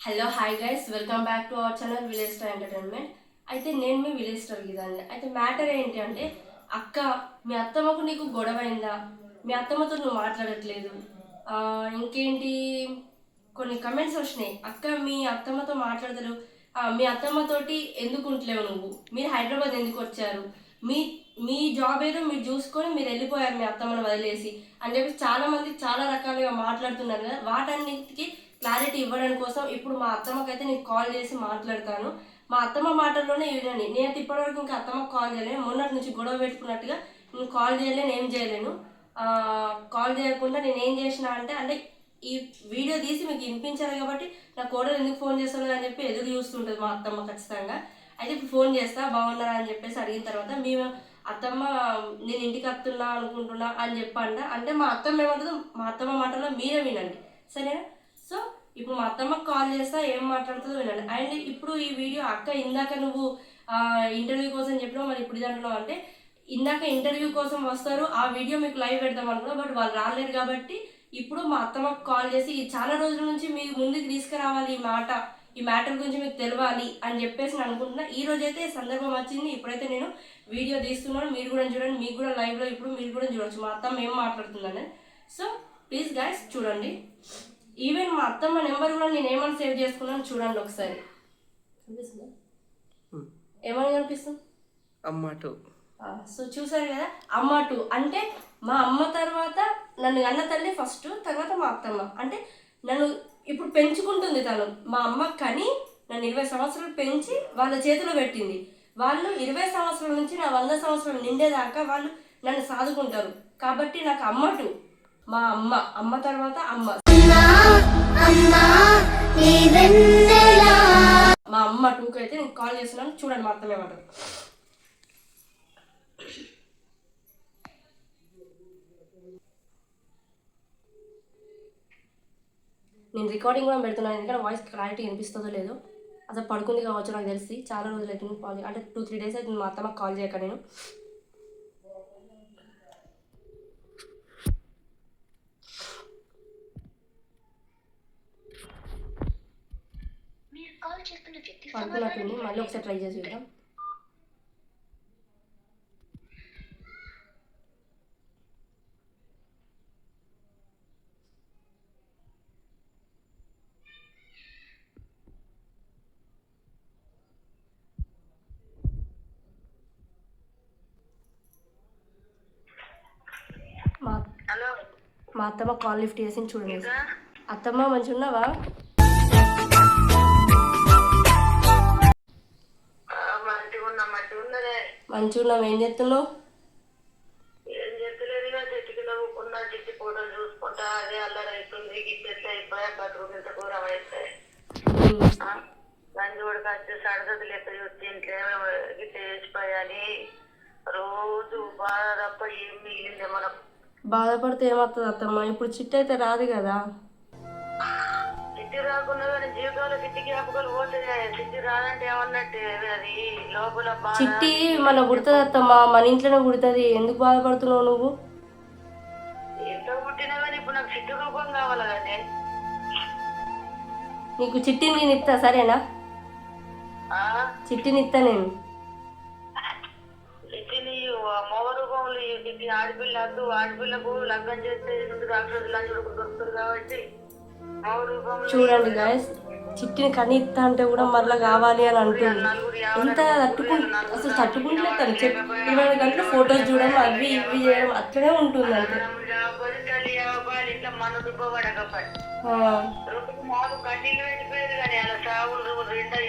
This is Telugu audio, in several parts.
Hello hi guys, welcome back to our channel village star entertainment. అయితే నేను మీ విలేజ్ స్టార్ గీదాన్ని. అయితే మ్యాటర్ ఏంటి అంటే, అక్క మీ అత్తమ్మకు నీకు గొడవ అయిందా? మీ అత్తమ్మతో నువ్వు మాట్లాడట్లేదు. ఇంకేంటి, కొన్ని కమెంట్స్ వచ్చినాయి. అక్క మీ అత్తమ్మతో మాట్లాడతారు, మీ అత్తమ్మతోటి ఎందుకు ఉంటలేవు నువ్వు, మీరు హైదరాబాద్ ఎందుకు వచ్చారు, మీ మీ జాబ్ ఏదో మీరు చూసుకొని మీరు వెళ్ళిపోయారు మీ అత్తమ్మను వదిలేసి అని చెప్పి చాలా మంది చాలా రకాలుగా మాట్లాడుతున్నారు కదా. వాటన్నిటికీ క్లారిటీ ఇవ్వడం కోసం ఇప్పుడు మా అత్తమ్మకైతే నేను కాల్ చేసి మాట్లాడతాను. మా అత్తమ్మ మాటల్లోనే వినండి. నేను ఇప్పటివరకు ఇంకా అత్తమ్మకు కాల్ చేయలేను. మొన్నటి నుంచి గొడవ పెట్టుకున్నట్టుగా నేను కాల్ చేయలేను, ఏం చేయలేను. కాల్ చేయకుండా నేను ఏం చేసిన అంటే ఈ వీడియో తీసి మీకు వినిపించారు కాబట్టి నా కోడలు ఎందుకు ఫోన్ చేస్తాను అని చెప్పి ఎదురు చూస్తుంటుంది మా అత్తమ్మ ఖచ్చితంగా. అయితే ఇప్పుడు ఫోన్ చేస్తా, బాగున్నారా అని చెప్పేసి అడిగిన తర్వాత మేము అత్తమ్మ నేను ఇంటికి వస్తున్నా అనుకుంటున్నా అని చెప్పంట. అంటే మా అత్తమ్మ ఏమంటుందో మా అత్తమ్మ మాటలో మీరే వినండి, సరేనా? సో ఇప్పుడు మా అత్తమ్మకి కాల్ చేస్తా, ఏం మాట్లాడుతుందో వినండి. అండ్ ఇప్పుడు ఈ వీడియో అక్క ఇందాక నువ్వు ఇంటర్వ్యూ కోసం చెప్పినావు, మరి ఇప్పుడు ఇది అంటున్నావు అంటే ఇందాక ఇంటర్వ్యూ కోసం వస్తారు, ఆ వీడియో మీకు లైవ్ పెడతాం అనుకున్నాం, బట్ వాళ్ళు రాలేరు కాబట్టి ఇప్పుడు మా అత్తమ్మకి కాల్ చేసి చాలా రోజుల నుంచి మీకు ముందుకు తీసుకురావాలి ఈ మ్యాటర్ గురించి మీకు తెలియాలి అని చెప్పేసి నేను అనుకుంటున్నా. ఈ రోజైతే సందర్భం వచ్చింది. ఇప్పుడైతే నేను వీడియో తీస్తున్నాను, మీరు కూడా చూడండి. మీకు కూడా లైవ్లో ఇప్పుడు మీరు కూడా చూడొచ్చు మా అత్తమ్మ ఏం మాట్లాడుతుందని. సో ప్లీజ్ గైస్ చూడండి. ఈవెన్ మా అత్తమ్మ నెంబర్ కూడా నేను ఏమని సేవ్ చేసుకున్నాను చూడండి ఒకసారి. ఏమని కనిపిస్తుంది? అమ్మ2. సో చూసారు కదా, అమ్మ2 అంటే మా అమ్మ తర్వాత నన్ను అన్న తల్లి ఫస్ట్, తర్వాత మా అత్తమ్మ. అంటే నన్ను ఇప్పుడు పెంచుకుంటుంది తను. మా అమ్మ కానీ నన్ను 20 సంవత్సరాలు పెంచి వాళ్ళ చేతిలో పెట్టింది. వాళ్ళు 20 సంవత్సరాల నుంచి నా 100 సంవత్సరాలు నిండేదాకా వాళ్ళు నన్ను సాదుకుంటారు. కాబట్టి నాకు అమ్మ2 మా అమ్మ తర్వాత అమ్మ. మా అమ్మ2కి అయితే నేను కాల్ చేస్తున్నాను, చూడండి మా అత్తమ్మ ఏమంటారు. నేను రికార్డింగ్ కూడా పెడుతున్నాను, ఎందుకంటే వాయిస్ క్లారిటీ వినిపిస్తుందో లేదో. అసలు పడుకుంది కావచ్చు నాకు తెలిసి. చాలా రోజులు అవుతుంది కాల్, అంటే 2-3 డేస్ అవుతుంది మా అత్తమ్మకి కాల్ చేయక నేను. పడుకున్నట్టుంది, మళ్ళీ ఒకసారి ట్రై చేసి చూద్దాం. మా అత్తమ్మ కాల్ లిఫ్ట్ చేసి చూడండి. అత్తమ్మ మంచిగా ఉన్నావా? మంచిగా ఉన్నావు. ఏం చేస్తున్నావు? రోజు బాధ తప్ప ఏం మిగిలింది మనకు? బాధపడితే ఏమవుతుంది అత్తమ్మ? ఇప్పుడు చిట్టి అయితే రాదు కదా. చిట్టి రాకుండా కానీ జీవితంలో చిట్టి జ్ఞాపకాలు పోతుంది. చిట్టి రాదంటే ఏమన్నట్టు అది లోపల చిట్టి మన పుడుతుంది అత్తమ్మ, మన ఇంట్లోనే పుడుతుంది. ఎందుకు బాధపడుతున్నావు నువ్వు? ఎంత పుట్టినా కానీ ఇప్పుడు నాకు చిట్టి రూపం కావాలి కానీ. నీకు చిట్టిని నేను ఇస్తా, సరేనా? చిట్టిని ఇస్తా నేను. చిట్టిని మగ రూపంలో చిట్టి ఆడపిల్లకు లగ్గం చేస్తే రాక్షసులు అని దొరుకుతారు కాబట్టి మగ రూపంలో చూడండి గాయస్, చిట్టిని కని ఇస్తా అంటే కూడా మళ్ళీ కావాలి అని అంటుంది. ఎంత అసలు తట్టుకుంటే తను 24 గంటలు ఫొటోస్ చూడడం, అవి ఇవి చేయడం అట్లనే ఉంటుంది. అంటే మన దుబ్బపడకపోయి కన్నీళ్ళు పెట్టిపోయేది కానీ అలా సాగులు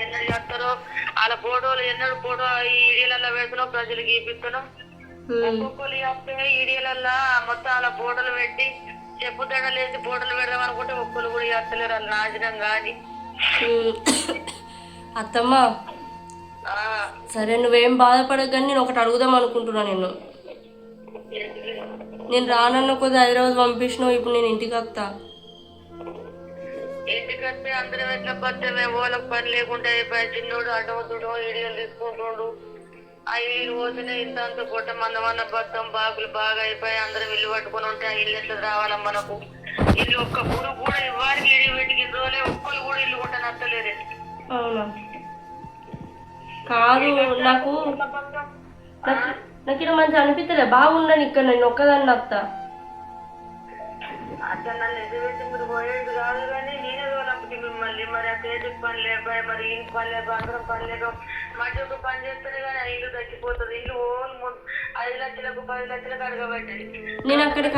ఎన్నడు చేస్తారో వాళ్ళ ఫోటోలు ఫోటో ఈడీలలో పెడుతున్నాం, ప్రజలకు ఇప్పిస్తున్నాం. ఒక్కొక్కరు చేస్తే ఈడీలల్లో మొత్తం అలా ఫోటోలు పెట్టి చెప్పుదడలేసి ఫోటోలు పెడదాం అనుకుంటే ఒక్కరు కూడా చేస్తలేరు. వాళ్ళు నాశనం కానీ. అత్తమ్మ సరే, నువ్వేం బాధపడక, నేను ఒకటి అడుగుదాం అనుకుంటున్నా. నేను రానన్న కొద్ది హైదరాబాద్ పంపించినావు, ఇప్పుడు నేను ఇంటికి వస్తా. ఇంటికి వస్తే అందరం ఎట్లా బద్దమే, వాళ్ళకి పని లేకుండా అయిపోయి చిన్నోడు అటవుతుడు ఈడియలు తీసుకుంటుండు. ఆ ఇల్లు పోతేనే ఇంత అంత కొట్ట మందమన్న బద్దం బాగులు బాగా అయిపోయి అందరం ఇల్లు పట్టుకొని ఉంటే ఆ ఇల్లు ఎట్లా రావాలా మనకు? ఇల్లు ఒక్క గుడి కూడా ఇవ్వాలి. ఇడి వీటికి రోజులే ఒక్కరు కూడా ఇల్లు కొట్ట నచ్చలేదు. అవునా? కాదు, నాకు నాకు ఇక్కడ మంచిగా అనిపించలే. బాగున్నాను ఇక్కడ, నేను ఒక్కదాన్ని అత్త. అట్లా నన్ను ఎదురుపెట్టి మీరు పోయేది కాదు, కానీ నేనే తోలప్పుడు మిమ్మల్ని. మరి ఆ చేతికి పని లేపాయి, మరి ఇంటి పని లేక అందరం పని లేక మధ్య ఒక పని చేస్తేనే కానీ ఆ ఇల్లు తగ్గిపోతుంది. ఇల్లు ఓన్ 5 లక్షలకు 10 లక్షలకు అడగబెట్టండి. నేను అక్కడికి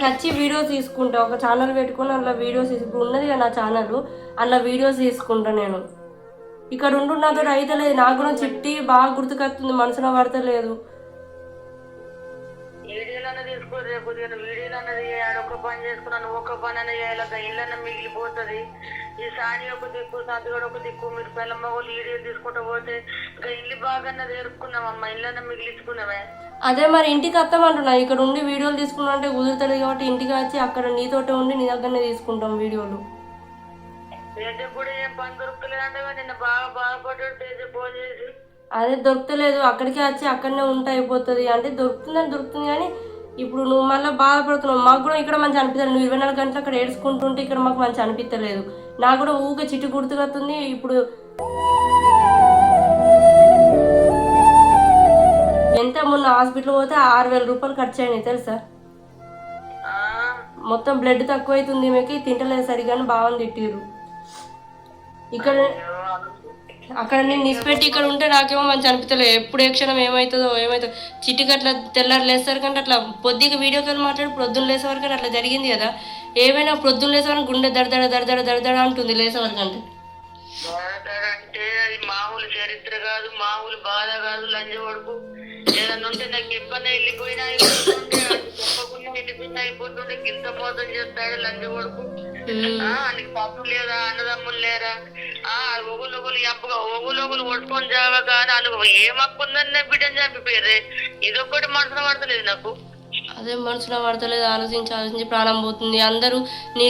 వచ్చి వీడియోస్ తీసుకుంటా. ఒక ఛానల్ పెట్టుకుని అందులో వీడియోస్ ఇప్పుడు ఉన్నది కదా నా ఛానల్, అందులో వీడియోస్ తీసుకుంటా. నేను ఇక్కడ నాతో అయితే లేదు. నాకు కూడా చిట్టి బాగా గుర్తుకొస్తుంది, మనసులో పడతలేదు. వీడియోలన్నా తీసుకోరు, కొద్దిగా వీడియోలు అన్నది ఆడొక్క పని చేసుకున్నా, నువ్వు ఒక్క పని అన్న చేయాలి. ఇల్లన్నా మిగిలిపోతుంది. ఈ సాని ఒక దిక్కు, సంతగడ ఒక దిక్కు, మీరు పిల్లమ్మ వాళ్ళు వీడియోలు తీసుకుంటూ పోతే ఇంకా ఇల్లు బాగా నేర్పుకున్నామమ్మా, ఇల్లన్నా మిగిలించుకున్నామే. అదే మరి ఇంటికి వస్తామంటున్నా. ఇక్కడ ఉండి వీడియోలు తీసుకున్నా అంటే కుదురుతుంది కాబట్టి ఇంటికి వచ్చి అక్కడ నీతోటే ఉండి నీ దగ్గరనే తీసుకుంటాం వీడియోలు. తేజ కూడా ఏం పని దొరుకుతలేదంటే నిన్న బాగా బాధపడ్డాడు తేజ ఫోన్ చేసి. అదే దొరకలేదు, అక్కడికే వచ్చి అక్కడనే ఉంటే అయిపోతుంది అంటే దొరుకుతుంది కానీ ఇప్పుడు నువ్వు మళ్ళీ బాధపడుతున్నావు. మాకు కూడా ఇక్కడ మంచి అనిపిస్తుంది. నువ్వు 24 గంటలు అక్కడ ఏడ్చుకుంటుంటే ఇక్కడ మాకు మంచి అనిపించలేదు. నాకు కూడా ఊకే చిట్టు గుర్తుకొస్తుంది. ఇప్పుడు ఎంత మొన్న హాస్పిటల్ పోతే 6,000 రూపాయలు ఖర్చు అయినాయి తెలుసా. మొత్తం బ్లడ్ తక్కువ అవుతుంది, మీకు తింటలేదు సరిగాని బాగుంది తిట్టిరు. ఇక్కడ అక్కడ నేను నిసిపెట్టి ఇక్కడ ఉంటే నాకేమో మంచి అనిపించలేదు. ఎప్పుడు ఏ క్షణం ఏమవుతుందో చిట్టికి అట్లా తెల్లారు లేస్తారు కంటే అట్లా పొద్దుగా వీడియో కాల్ మాట్లాడి ప్రొద్దున లేసేవారు కానీ అట్లా జరిగింది కదా. ఏమైనా ప్రొద్దున లేసేవారు గుండె దడదడ అంటుంది లేసేవారు కంటే. అంటే అది మామూలు చరిత్ర కాదు, మామూలు బాధ కాదు. లంజ వడుకు ఏదన్నా ఉంటే నాకు ఇబ్బంది వెళ్ళిపోయినా చెప్పకుండా వెళ్ళిపోయినా అయిపోతుండే. గింత మోసం చేస్తాడు లంజ వడుకు. నీకు పాపం లేదా, అన్నదమ్ములు లేరా? ఒగులు కొట్టుకొని జావగా వాళ్ళు ఏమక్కుందని బిడ్డని చంపిపోయారే. ఇదొక్కటి మనసులో పడతలేదు నాకు. అదే మనసులో పడతలేదు. ఆలోచించి ప్రాణం పోతుంది. అందరూ నీ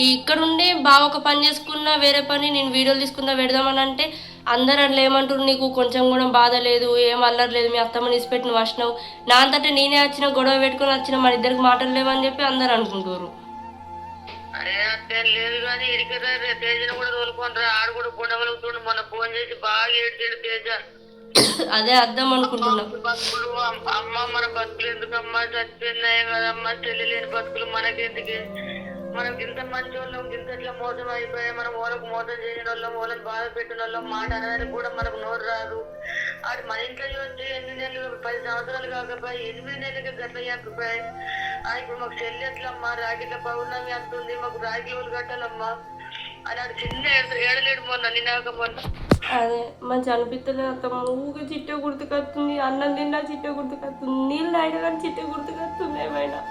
ఇక్కడుండి బాగా ఒక పని చేసుకున్నా, వేరే పని నేను వీడియోలు తీసుకున్నా పెడదామని అంటే అందరూ అట్లా ఏమంటారు, నీకు కొంచెం కూడా బాధ లేదు, ఏం అల్లరి లేదు, మీ అత్తమ్మని ఇసిపెట్టి నువ్వు వచ్చినావు, నా అంతటే నేనే వచ్చిన గొడవ పెట్టుకుని వచ్చిన, మన ఇద్దరికి మాటలు లేవని చెప్పి అందరు అనుకుంటారు. అరే అంతేం లేదు కానీ ఇడికరా తేజను కూడా తోలుకొని ఆడు కూడా పొండగలుగుతుండు. మొన్న ఫోన్ చేసి బాగా ఏడ్చాడు తేజ. అదే అర్థం అనుకుంటున్నా. బతుకులు అమ్మ, మన బతుకులు ఎందుకమ్మా, చచ్చిపోయినాయి కదమ్మా, చెల్లి లేని బతుకులు మనకెందుకే, మనం ఇంత మంచి వాళ్ళం, ఇంత ఇట్లా మోసం అయిపోయాయి, మనం వాళ్ళకు మోసం చేసిన వాళ్ళం, వాళ్ళని బాధ పెట్టిన వాళ్ళం, మాట అనడానికి కూడా మనకు నోరు రాదు. ఆడు మన ఇంట్లో చూస్తే 8 నెలలు 10 సంవత్సరాలు కాకపోయి 8 నెలలకి గట్ల చెప్పిపోయాయి. ఇప్పుడు మాకు చెల్లి ఎట్లమ్మా, రాగిట్ల పౌర్ణమి అంటుంది, మాకు రాగి వాళ్ళు కట్టాలమ్మా అని ఆడు చిన్న ఏడలేడు మొన్న నిన్నాక మొన్న. అదే మంచి అనిపిస్తలేదు అత్తమ్మ. ఊగా చిట్టే గుర్తుకొస్తుంది, అన్నం తిన్నా చిట్టే గుర్తుకొస్తుంది, నీళ్ళు అయినా కానీ చిట్టే గుర్తుకొస్తుంది. ఏమైనా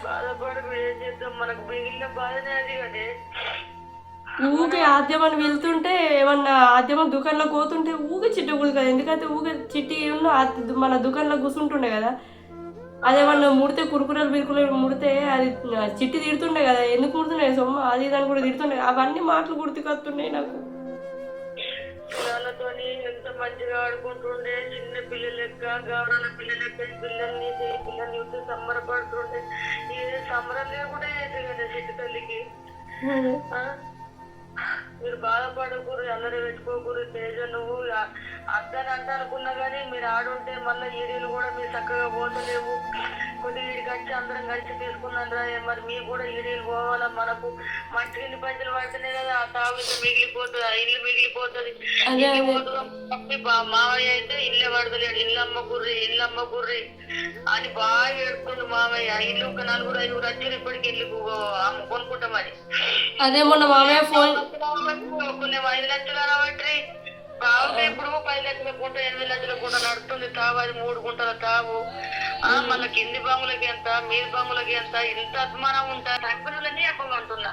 బాధపడకు, ఏం చేద్దాం, మనకు మిగిలిన బాధనే అది కదే. ఊకే ఆద్యమని వెళ్తుంటే ఏమన్నా ఆద్యమని దుకాణంలో పోతుంటే ఊగే చిట్ట గుర్తుకదు. ఎందుకంటే ఊగే చిట్టి మన దుకాణంలో కూర్చుంటుండే కదా, అదేమన్నా ముడితే కురుకురలు ముడితే అది చిట్టి తిడుతుండే కదా, ఎందుకు ముడుతున్నాయి సొమ్మ అది దాన్ని కూడా తిడుతుండే. అవన్నీ మాటలు గుర్తుకొస్తున్నాయి నాకు. పిల్లలతోని ఎంత మంచిగా ఆడుకుంటుండే, చిన్న పిల్లల లెక్క, గౌరవ పిల్లల లెక్క, పిల్లల్ని చూస్తే సంబరపడుతుండే. ఏ సంబరం లేకుండా అయితే కదా చిట్టి తల్లికి. మీరు బాధపడకూరు, అల్లరి పెట్టుకోకూరు. తేజ నువ్వు అద్దని అంట అనుకున్నా కానీ మీరు ఆడుంటే మళ్ళీ ఈడీలు కూడా మీరు చక్కగా పోతలేవు. కొద్దిగా ఈడికి వచ్చి అందరం కలిసి తీసుకున్నాను రా. మరి మీకు కూడా ఈడీలు పోవాలా, మనకు మంచిగా పైసలు పడితేనే కదా ఆ తాగు మిగిలిపోతుంది, ఆ ఇల్లు మిగిలిపోతుంది. మామయ్య అయితే ఇల్లే పడతలేడు, ఇల్లు అమ్మకుర్రి అని బాగా ఏడుతుండు మామయ్య. ఇల్లు ఒక 4-5 వచ్చారు ఇప్పటికి ఇల్లు కొనుక్కుంటామని. అదే మొన్న మామయ్య ఫోన్ కొన్ని 5 లక్షలు అనబట్టి బాగా ఇప్పుడు 10 లక్షల గుంట 8 లక్షల గుంట నడుస్తుంది తావు. అది 3 గుంటల తావు. మళ్ళీ కింది బంగులకి ఎంత, మీద బంగులకి ఎంత, ఇంత అభిమానం ఉంటా తక్కువని అప్పమంటున్నా.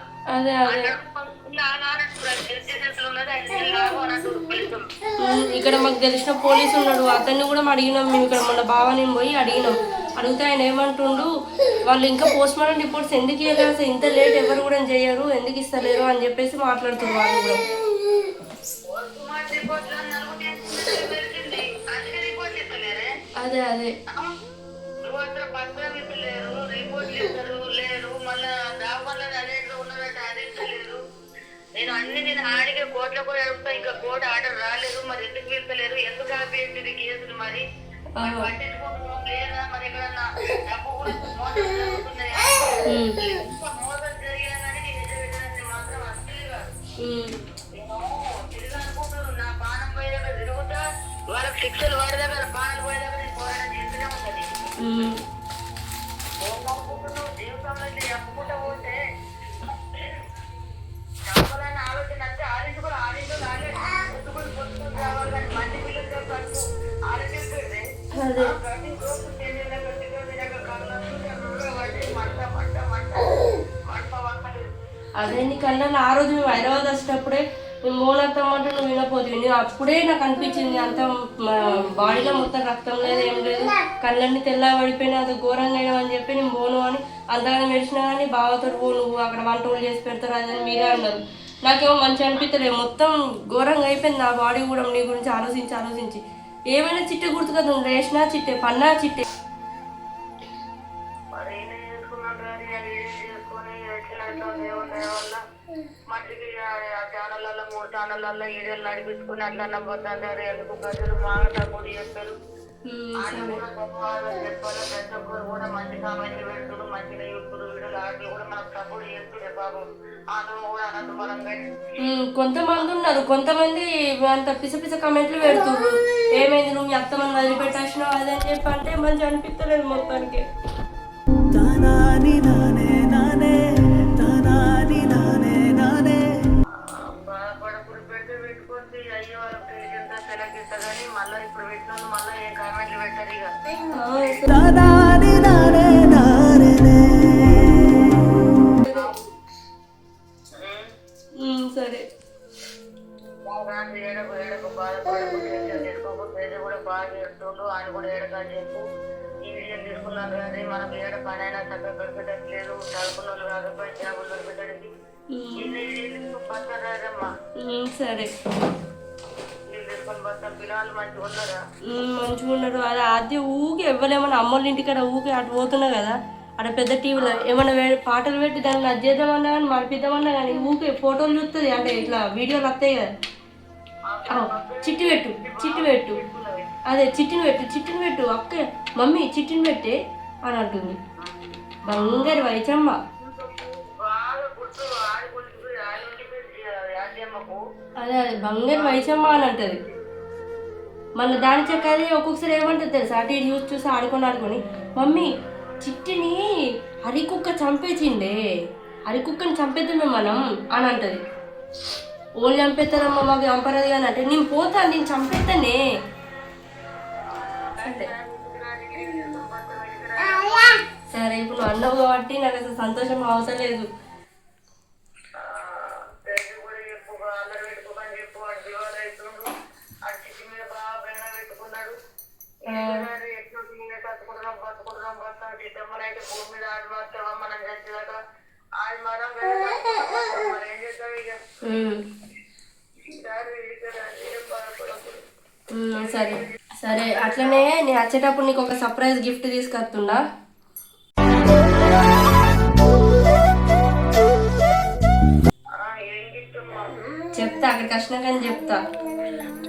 ఇక్కడ మాకు తెలిసిన పోలీసు ఉన్నాడు, అతన్ని కూడా అడిగినాం మేము. ఇక్కడ మొన్న బావని పోయి అడిగినాం. అడిగితే ఆయన ఏమంటుండు, వాళ్ళు ఇంకా పోస్ట్ మార్టం రిపోర్ట్స్ ఎందుకు ఇవ్వలేదు, అసలు ఇంత లేట్ ఎవరు కూడా చేయరు, ఎందుకు ఇస్తలేరు అని చెప్పేసి మాట్లాడుతున్నారు వాళ్ళు కూడా. అదే అదే లేరు, రిపోర్ట్లు ఇస్తారు లేరు, మళ్ళా దావల్లో అదే ఉన్నదట, అది నేను ఆడిగే కోర్టులో కూడా అడుగుతా, ఇంకా కోర్టు ఆర్డర్ రాలేదు, మరి ఎందుకు వెళ్తలేరు, ఎందుకు ఆపేసింది కేసులు, మరి పట్టించుకుంటున్నాం లేదా, మరి ఎక్కడన్నా డబ్బు కూడా మోసం జరుగుతున్నాయా, మోసం జరిగానని నేను ఎదురు మాత్రం అసలే కాదు. తిరిగి అనుకుంటున్నాను, నా పానం పోయేదాకా తిరుగుతా, వాళ్ళకి శిక్షలు పడేదాకా పానాలు పోయేదాకా నేను పోరాటం చేస్తూనే ఉంటుంది. ఏమనుకుంటున్నావు, జీవితంలో ఇట్లా చెప్పుకుంటూ పోతే చెప్పాలని ఆలోచన అంటే ఆడించి కూడా ఆడించు లాగే పొద్దుకొని పొద్దుకొని రావాలి, కానీ మంచి పిల్లలతో కడుపు ఆలోచిస్తుంది. ప్రతి రోజు తినేలాగా మంట మంట మంట మంట వంటలేదు. అదే నీకన్నా ఆ రోజు మేము హైదరాబాద్ వచ్చేటప్పుడే మేము మోనత్తమ్మంటే నువ్వు వినపోతుంది. నేను అప్పుడే నాకు అనిపించింది అంత బాడీలో మొత్తం రక్తం లేదు, ఏం లేదు, కళ్ళన్నీ తెల్ల పడిపోయినా అది ఘోరంగా అని చెప్పి నేను పోను అని అంతగానే మెడిసినా కానీ బావతో పో, నువ్వు అక్కడ వంటలు చేసి పెడతారు అదని మీరే అన్నారు. నాకేమో మంచిగా అనిపించలేదు, మొత్తం ఘోరంగా అయిపోయింది నా బాడీ కూడా. నీ గురించి ఆలోచించి ఆలోచించి ఏమైనా చిట్టే గుర్తు కదా, నువ్వు లేచినా చిట్టే, పన్నా చిట్టే. మట్టికి ఆ ఛానళ్ళల్లో 3 ఛానళ్ళల్లో ఈడలు నడిపించుకుని అట్లా నమ్మొద్దంటారు, ఎందుకు ప్రజలు మాగా కూడా చేస్తారు. ఆయన కూడా ధన్యవాదాలు చెప్పాలి. ప్రతి ఒక్కరు కూడా మంచి కామెంట్లు పెడుతున్నారు, మంచిగా యూట్యూబ్ వీడియోలు ఆటలు కూడా మనకు సపోర్ట్ చేస్తుండే బాబు. ఆటలు కూడా అనంతమరంగా కొంతమంది ఉన్నారు, కొంతమంది అంత పిస పిస కమెంట్లు పెడుతున్నారు, ఏమైంది నువ్వు మీ అత్తమని వదిలిపెట్టాల్సినావు అదే అని చెప్పి అంటే మంచి అనిపించలేదు మొత్తానికి. బాధపడప్పుడు పెడితే పెట్టుకోండి, అయ్యే వాళ్ళకి ఎంత సెలకిస్తా కానీ మళ్ళీ ఇప్పుడు పెట్టిన మళ్ళీ ఏ కామెంట్లు పెట్టారు ఇక. సరే ఏడకు ఏడకు బాధపడకు, టెన్షన్ తీసుకోకు, పేద కూడా బాగా చేస్తుండు, ఆయన కూడా ఏడకా చెప్పు. ఈ విషయం తీసుకున్నాను కానీ మనకు ఏడ పని అయినా చక్కగా గడిపెట్టట్లేదు, చదువుకున్న వాళ్ళు కాకపోయి జాబులు గడిపెట్టడానికి పచ్చరాదమ్మా. సరే తీసుకొని బస్తాం. పిల్లలు మంచిగా ఉన్నారా? మంచిగా ఉన్నారు. అది ఆద్య ఊకి ఇవ్వలేమన్నా అమ్మోళ్ళ ఇంటికాడ ఊకి అటు పోతున్నా కదా, అక్కడ పెద్ద టీవీలో ఏమన్నా పాటలు పెట్టి దాన్ని అది చేద్దామన్నా కానీ మరిపిద్దామన్నా కానీ ఊకే ఫోటోలు చూస్తుంది, అంటే ఇట్లా వీడియోలు వస్తాయి కదా. చిట్టి పెట్టు చిట్టి పెట్టు, అదే చిట్టిని పెట్టు అక్క మమ్మీ చిట్టిని పెట్టే అని అంటుంది. బంగారు వైచమ్మ. అదే అదే బంగారు వైచమ్మ అని అంటది. మళ్ళీ దాని చక్కది ఒక్కొక్కసారి ఏమంటుంది తెలుసా, అటు ఇటు చూసి ఆడుకొని మమ్మీ చిట్టిని హరికుక్క చంపేసిండే, హరికుక్కని చంపేద్దామే మనం అని అంటది. ఓళ్ళు చంపేస్తారమ్మా మాకు చంపరాదు కానీ అంటే నేను పోతాను, నేను చంపేస్తానే. సరే ఇప్పుడు నువ్వు అన్నావు కాబట్టి నాకు అసలు సంతోషం అవసరం లేదు. సరే సరే అట్లనే నేను వచ్చేటప్పుడు నీకు ఒక సర్ప్రైజ్ గిఫ్ట్ తీసుకొస్తున్నా. చెప్తా అక్కడికి వచ్చినాకని చెప్తా.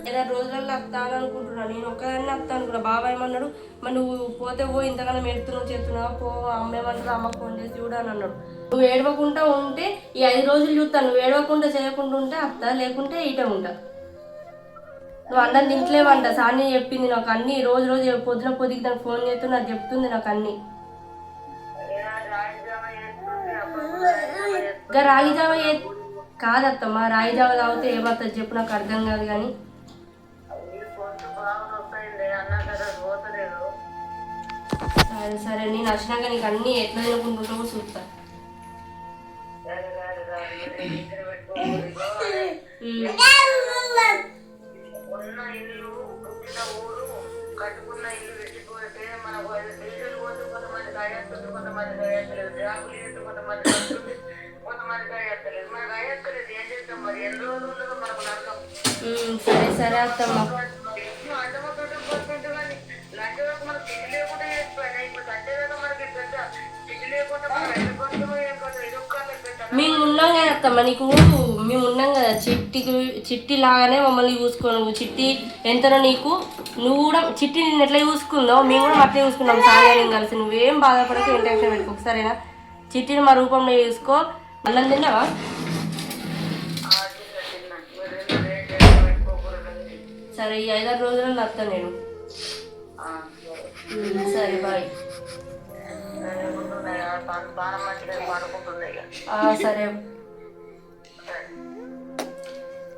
ఏదైనా రోజులలో వస్తాను అనుకుంటున్నా, నేను ఒక్కదాన్ని వస్తా అనుకున్నా. బాబాయ్ ఏమన్నాడు, మరి నువ్వు పోతే పో, ఇంతకన్నా మెడుతున్నావు చేస్తున్నావు పో, అమ్మేమన్నాడు అమ్మకు ఫోన్ చేసి చూడని అన్నాడు. నువ్వు ఏడవకుండా ఉంటే ఈ 5 రోజులు చూస్తాను, నువ్వు ఏడవకుండా చేయకుండా ఉంటే అత్త, లేకుంటే ఇటే ఉంటా. నువ్వు అన్నం తింటలేవంట, సాని చెప్పింది నాకు అన్ని. రోజు పొద్దున పొద్దుకి దానికి ఫోన్ చేస్తూ నాకు చెప్తుంది నాకు అన్ని. ఇంకా రాగి జావ కాదత్తమ్మా, రాగి జావ తాగితే ఏమవుతుంది చెప్పు, నాకు అర్థం కాదు కానీ. సరే సరే నేను వచ్చినాక నీకు అన్ని ఎట్లా తినుకుంటుంటావో చూస్తా. ఉన్న ఇల్లు పుట్టిన ఊరు కట్టుకున్న ఇల్లు పెట్టిపోతే మనకు డీజిల్ పోతే కొంతమంది గాయస్తుంది, కొంతమంది గాయస్తలేదు, జాబులు చేస్తే కొంతమంది వస్తుంది, కొంతమంది గాయస్తలేదు. మనకు గాయస్తలేదు ఏం చేస్తాం మరి, ఎన్ని రోజులు ఉండదు మనకు నరకం. సరే సరే అత్తమ్మ. అంటమొక్కటి కానీ లంచ్ వరకు మనకు తిండి లేకుండా చేసిపోయినా, ఇప్పుడు సంచేదాకా మనకి పెద్ద తిండి లేకుండా మనం ఎదుర్కొంటామో ఏం కొంచెం ఎదుర్కోలేదు. మేము ఉన్నాం కానీ అత్తమ్మ, నీకు మేము ఉన్నాం కదా, చిట్టి లాగానే మమ్మల్ని చూసుకో. నువ్వు చిట్టి ఎంతనో నీకు, నువ్వు కూడా చిట్టి నిన్ను ఎట్లా చూసుకుందో మేము కూడా అట్లా చూసుకున్నాం సాయం కలిసి. నువ్వేం బాధపడకు, ఏం టెన్షన్ పెట్టుకో. ఒకసారినా చిట్టిని మా రూపంలో చూసుకో. అన్నం తిన్నావా? సరే, ఈ 5-6 రోజులలో వస్తాను నేను. సరే బాయ్. సరే,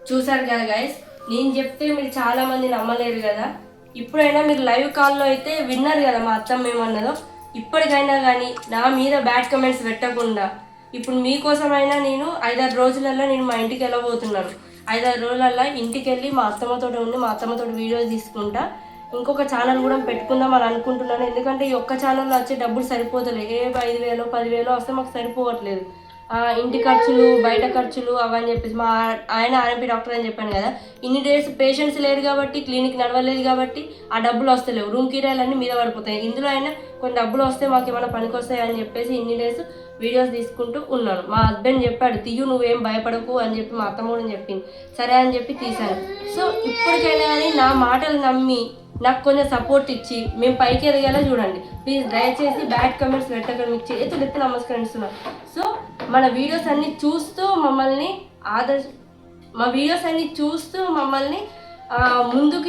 చూసారు కదా గైస్, నేను చెప్తే మీరు చాలా మంది నమ్మలేరు కదా. ఇప్పుడైనా మీరు లైవ్ కాల్లో అయితే విన్నారు కదా మా అత్తమ్మ ఏమన్నదో. ఇప్పటికైనా కానీ నా మీద బ్యాడ్ కమెంట్స్ పెట్టకుండా, ఇప్పుడు మీకోసమైనా నేను 5-6 రోజులలో నేను మా ఇంటికి వెళ్ళబోతున్నాను. 5-6 రోజులలో ఇంటికి వెళ్ళి మా అత్తమ్మతో ఉండి మా అత్తమ్మతో వీడియోస్ తీసుకుంటా. ఇంకొక ఛానల్ కూడా పెట్టుకుందాం అని అనుకుంటున్నాను. ఎందుకంటే ఈ ఒక్క ఛానల్లో వచ్చే డబ్బులు సరిపోతలేదు. 5,000 10,000 వస్తే మాకు సరిపోవట్లేదు. ఇంటి ఖర్చులు, బయట ఖర్చులు అవని చెప్పేసి మా ఆయన ఆర్ఎంపీ డాక్టర్ అని చెప్పాను కదా. ఇన్ని డేస్ పేషెంట్స్ లేరు కాబట్టి, క్లినిక్ నడవలేదు కాబట్టి ఆ డబ్బులు వస్తలేవు. రూమ్ కిరాయిలన్నీ మీద పడిపోతాయి. ఇందులో అయినా కొన్ని డబ్బులు వస్తే మాకు ఏమైనా పనికి వస్తాయి అని చెప్పేసి ఇన్ని డేస్ వీడియోస్ తీసుకుంటూ ఉన్నాను. మా హస్బెండ్ చెప్పాడు, తీయు నువ్వేం భయపడకు అని చెప్పి మా అత్తమ్మ కూడా చెప్పింది. సరే అని చెప్పి తీశాను. సో ఇప్పటికైనా కానీ నా మాటలు నమ్మి నాకు కొంచెం సపోర్ట్ ఇచ్చి మేము పైకి ఎదగేలా చూడండి ప్లీజ్. దయచేసి బ్యాడ్ కమెంట్స్ పెట్టకండి, మీకు చేతులు ఎత్తి నమస్కరిస్తున్నాను. సో మన వీడియోస్ అన్ని చూస్తూ మమ్మల్ని ముందుకు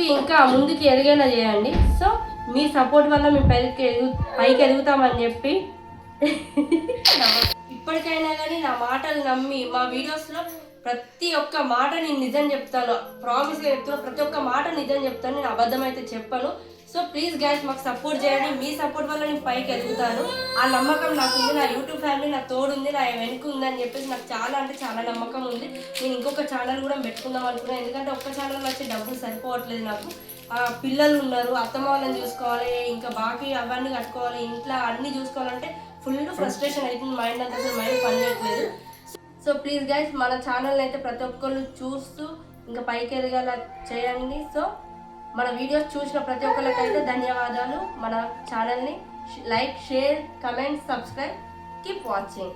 ఎదిగేలా చేయండి. సో మీ సపోర్ట్ వల్ల మేము పైకి ఎదుగుతామని చెప్పి ఇప్పటికైనా కానీ నా మాటలు నమ్మి మా వీడియోస్లో ప్రతి ఒక్క మాట నేను నిజం చెప్తాను, ప్రామిస్గా చెప్తాను. ప్రతి ఒక్క మాట నిజం చెప్తాను, నేను అబద్ధం అయితే చెప్పను. సో ప్లీజ్ గైస్ మాకు సపోర్ట్ చేయండి. మీ సపోర్ట్ వల్ల నేను పైకి ఎదుగుతాను. ఆ నమ్మకం నాకు ఉంది. నా యూట్యూబ్ ఫ్యామిలీ నా తోడుంది, నా వెనుక ఉందని చెప్పేసి నాకు చాలా అంటే చాలా నమ్మకం ఉంది. నేను ఇంకొక ఛానల్ కూడా పెట్టుకుందాం అనుకున్నాను. ఎందుకంటే ఒక్క ఛానల్ వచ్చే డబ్బులు సరిపోవట్లేదు నాకు. పిల్లలు ఉన్నారు, అత్తమ్మ వాళ్ళని చూసుకోవాలి, ఇంకా బాకీ అవన్నీ కట్టుకోవాలి, ఇంట్లో అన్నీ చూసుకోవాలంటే ఫుల్ ఫ్రస్ట్రేషన్ అవుతుంది. మైండ్ పని చేయట్లేదు. సో ప్లీజ్ గైస్ మన ఛానల్ అయితే ప్రతి ఒక్కళ్ళు చూస్తూ ఇంకా పైకి ఎదగాల చేయండి. సో మన వీడియోస్ చూసిన ప్రతి ఒక్కరికైతే ధన్యవాదాలు. మన ఛానల్ని like, share, comment, subscribe. Keep watching.